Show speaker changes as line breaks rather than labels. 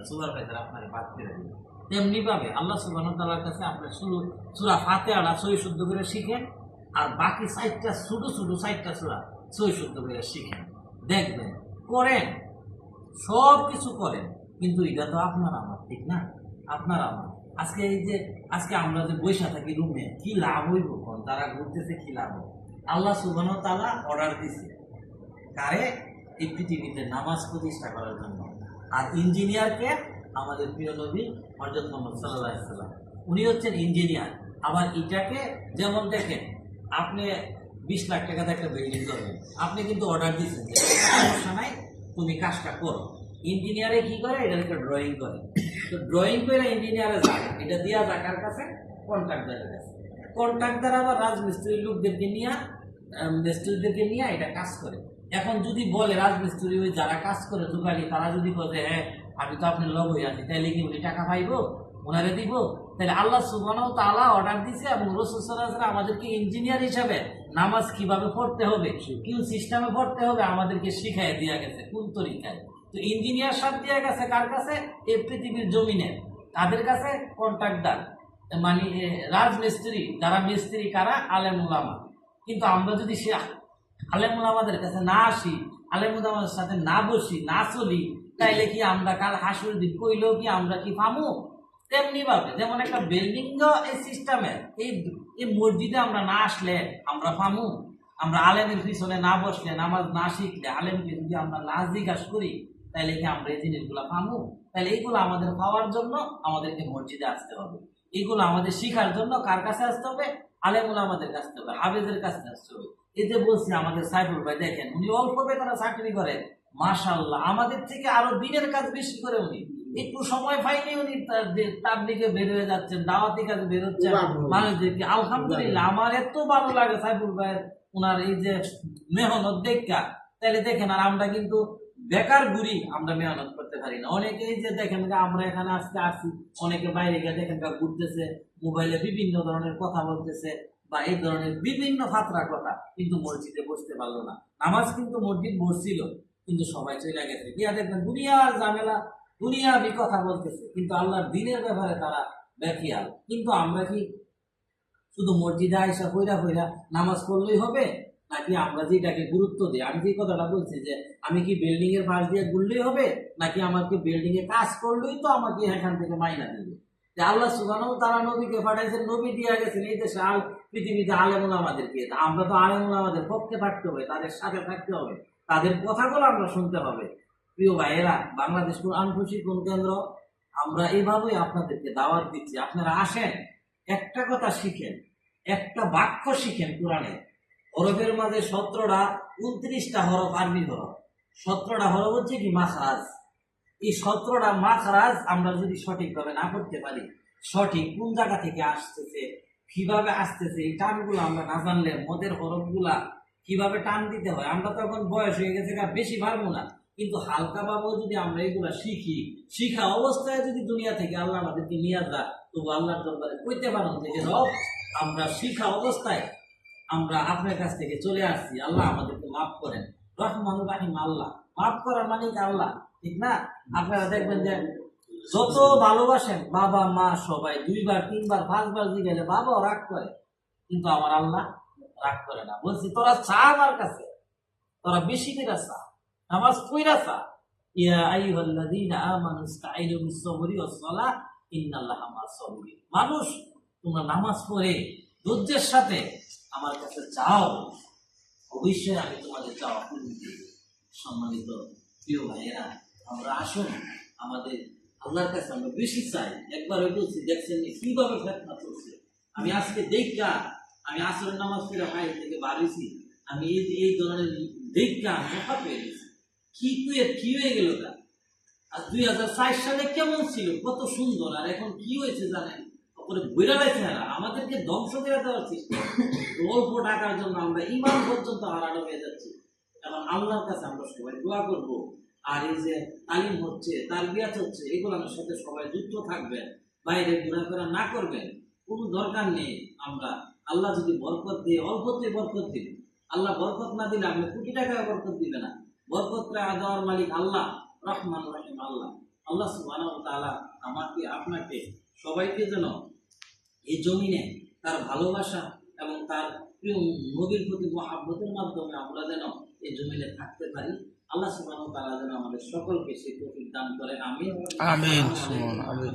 Supervisor আপনার বাদ করে দিবে। তেমনি ভাবে আল্লাহ সুবহানাহু ওয়া তাআলার কাছে আপনার সূরা ফাতিহাটা সহি শুদ্ধ করে শিখেন, আর বাকি 4টা ছোট ছোট 4টা সূরা সহি শুদ্ধ করে শিখেন, দেখবেন করেন, সব কিছু করেন, কিন্তু এটা তো আপনার আমার, ঠিক না? আপনার আমার আজকে এই যে আজকে আমরা যে বৈশা থাকি রুমে, কি লাভ হইব? তারা ঘুরতেছে, কি লাভ হবে? আল্লাহ সুবহানাহু ওয়া তাআলা অর্ডার দিছে কারে? এই পৃথিবীতে নামাজ প্রতিষ্ঠা করার জন্য। আর ইঞ্জিনিয়ারকে আমাদের প্রিয় নবী হযরত মুহাম্মদ সাল্লাল্লাহু আলাইহি ওয়াসাল্লাম, উনি হচ্ছেন ইঞ্জিনিয়ার। আবার এটাকে যেমন দেখেন, আপনি 20 লাখ টাকাতে একটা বিল্ডিং করবেন, আপনি কিন্তু অর্ডার দিচ্ছেন যে সমস্যা নাই, তুমি কাজটা করো। ইঞ্জিনিয়ারে কি করে? এটা একটা ড্রয়িং করে, তো ড্রয়িং করে ইঞ্জিনিয়ারে যায়, এটা দেওয়া যায় কার কাছে? কন্ট্রাক্টরের কাছে। কন্ট্রাক্টর আবার রাজমিস্ত্রি লোকদেরকে নিয়ে, মিস্ত্রিদেরকে নিয়ে এটা কাজ করে। এখন যদি বলে রাজমিস্ত্রি ওই যারা কাজ করে দোকানি, তারা যদি বলে হ্যাঁ আমি তো আপনার লগ হয়ে আছি, তাহলে কি উনি টাকা পাইবো, ওনারে দিব? তাহলে আল্লাহ সুবহানাহু ওয়া তাআলা অর্ডার দিছে এবং রাসূল সাল্লাল্লাহু আলাইহি ওয়াসাল্লাম আমাদেরকে ইঞ্জিনিয়ার হিসাবে নামাজ কিভাবে পড়তে হবে, কোন সিস্টেমে পড়তে হবে আমাদেরকে শিখাই দেওয়া গেছে, কোন তরিকায়। তো ইঞ্জিনিয়ার সব দেওয়া গেছে কার কাছে? এই পৃথিবীর জমিনে তাদের কাছে কন্ট্রাক্টর, মানে রাজমিস্ত্রি, যারা মিস্ত্রি কারা? আলেম উলামা। কিন্তু আমরা যদি সে আলেম উলামাদের কাছে না আসি, আলেম উলামাদের সাথে না বসি, না চলি, তাইলে কি আমরা কাল হাসুর দিন কইলেও কি আমরা কি পামু? তেমনি ভাবে যেমন একটা বিল্ডিং এই সিস্টেমে, এই মসজিদে আমরা না আসলে আমরা পামু? আমরা আলেমের পিছনে না বসলে, নামাজ না শিখলে, আলেমকে যদি আমরা না জিজ্ঞাসা করি, তাইলে কি আমরা এই জিনিসগুলো পামু? তাহলে এইগুলো আমাদের পাওয়ার জন্য আমাদেরকে মসজিদে আসতে হবে। এইগুলো আমাদের শিখার জন্য কার কাছে আসতে হবে? আলেম উলামাদের কাছে আসতে হবে, হাফেজের কাছে আসতে হবে। এই যে বলছি আমাদের সাইফুল ভাই, দেখেন উনি অল্প বেতনে চাকরি করে, মাশাআল্লাহ, আমাদের থেকে আরো দিনের কাজ বেশি করে উনি। একটু সময় পাইনি উনি তার দিকে বের হয়ে যাচ্ছেন, দাওয়াতি কাজে বের হচ্ছেন মানুষদেরকে। আলহামদুলিল্লাহ, আমার এত ভালো লাগে সাইফুল ভাইয়ের ওনার এই যে মেহনত দেখা। তাহলে দেখেন, আর আমরা কিন্তু বেকার ঘুরি, আমরা মেহনত করতে পারি না। অনেকে এই যে দেখেন আমরা এখানে আজকে আসছি, অনেকে বাইরে গিয়ে দেখেন ঘুরতেছে, মোবাইলে বিভিন্ন ধরনের কথা বলতেছে, বা এই ধরনের বিভিন্ন ফাতরা কথা, কিন্তু মসজিদে বসতে পারলো না। নামাজ কিন্তু মসজিদ বসছিল, কিন্তু সবাই চলে গেছে গিয়া দেখবেন দুনিয়ার ঝামেলা, দুনিয়াবি কথা বলতেছে, কিন্তু আল্লাহর দ্বীনের ব্যাপারে তারা বেখিয়াল। কিন্তু আমরা কি শুধু মসজিদে আইসা কইরা কইরা নামাজ পড়লেই হবে, নাকি আমরা যেটাকে গুরুত্ব দিই? আমি যে কথাটা বলছি যে আমি কি বিল্ডিং এর পাশ দিয়ে ঘুরলেই হবে, নাকি আমাকে বিল্ডিং এ কাজ করলেই তো আমাকে এখান থেকে মাইনা দিবে? যে আল্লাহ সুবহানাহু ওয়া তাআলা নবীকে পাঠাইছেন, নবী দিয়া গেছেন এই দেশে পৃথিবীতে আলেম উলামাদেরকে। আমরা তো আলেম উলামাদের পক্ষে থাকতে হবে, তাদের সাথে থাকতে হবে, তাদের কথাগুলো আমরা শুনতে হবে। প্রিয় ভাইয়েরা, বাংলাদেশ কোরআন প্রশিক্ষণ কেন্দ্র, আমরা এইভাবেই আপনাদেরকে দাওয়াত দিচ্ছি, আপনারা আসেন, একটা কথা শিখেন, একটা বাক্য শিখেন কোরআনে। হরফের মাঝে 17টা 29টা হরফ আরবি হরফ, 17টা হরফ হচ্ছে কি মাখরাজ। এই 17টা মাখরাজ আমরা যদি সঠিকভাবে না করতে পারি, সঠিক কোন জায়গা থেকে আসতেছে, কিভাবে আসতেছে, এই টানগুলো আমরা না জানলে, মদের হরফগুলা কিভাবে টান দিতে হয়, আমরা তো এখন বয়স হয়ে গেছে, বেশি পারবো না, কিন্তু হালকা ভাবেও যদি আমরা এগুলা শিখি, শিখা অবস্থায় যদি দুনিয়া থেকে আল্লাহ আমাদেরকে নিয়ে যায়, তবু আল্লাহর দরবারে কইতে পারো যে রব, আমরা শিখা অবস্থায় আমরা আপনার কাছ থেকে চলে আসছি, আল্লাহ আমাদেরকে মাফ করেন। রহমানুর রাহিম আল্লাহ, মাফ করার মালিক আল্লাহ, ঠিক না? আপনারা দেখবেন যে যত ভালোবাসেন বাবা মা সবাই 2 বার 3 বার 5 বার জিগেলে বাবাও রাগ করে, কিন্তু আমার আল্লাহ রাগ করে না। বলছি তোরা চা আমার কাছে, তোরা বেশি করে চা, নামাজ পড়া চা। ইয়া আইয়ুহাল্লাযীনা আমানু ইসতাঈনু বিস-সাবরি ওয়াস-সালাহ ইন্নাল্লাহা মা'আস-সাবিরিন। মানুষ, তোমরা নামাজ পড়ে ধৈর্যের সাথে আমার কাছে চাও, অবশ্যই আমি তোমাদের চাওয়া পূরণ করব। সম্মানিত প্রিয় ভাইয়েরা, আমরা আসুন, আমাদের আল্লাহর কাছে আমরা বেশি চাই। একবার ওই বলছি, দেখছেন কিভাবে ফেতনা চলছে। আমি আজকে দেখা, আমি আসরের নামাজ পড়ে বাইরে থেকে বাড়িছি, আমি এই ধরনের দেখা মোটা পেয়ে গেছি। কি হয়ে গেল তা? আর 2004 সালে কেমন ছিল, কত সুন্দর, আর এখন কি হয়েছে জানেন? আমাদেরকে ধ্বংস করে দেওয়ার চেষ্টা, অল্প টাকার জন্য আমরা ইমান পর্যন্ত হারানো হয়ে যাচ্ছি। এবং আল্লাহর কাছে আমরা সবাই দোয়া করবো, আর এই যে তালিম হচ্ছে, তারবিয়াত হচ্ছে, এগুলোর সাথে সবাই যুক্ত থাকবেন, বাইরে ঘোরাফেরা না করবেন, কোনো দরকার নেই। আমরা আল্লাহ যদি বরকত দিয়ে, অল্পতে বরকত দিবে, আল্লাহ বরকত না দিলে আপনি কোটি টাকায় বরকত দিবে না। বরকত দেওয়ার মালিক আল্লাহ, রহমান রহিম আল্লাহ। আল্লাহ সুবহানাহু ওয়া তাআলা আমাকে আপনাকে সবাইকে যেন এই জমিনে তার ভালোবাসা এবং তার প্রিয় নবীর প্রতি মহাব্বতের মাধ্যমে আমরা যেন এই জমিনে থাকতে পারি। আল্লাহ সুবহানাহু ওয়া তাআলা যেন আমাদের সকলকে সেই তৌফিক দান করে। আমিন।
আমিন।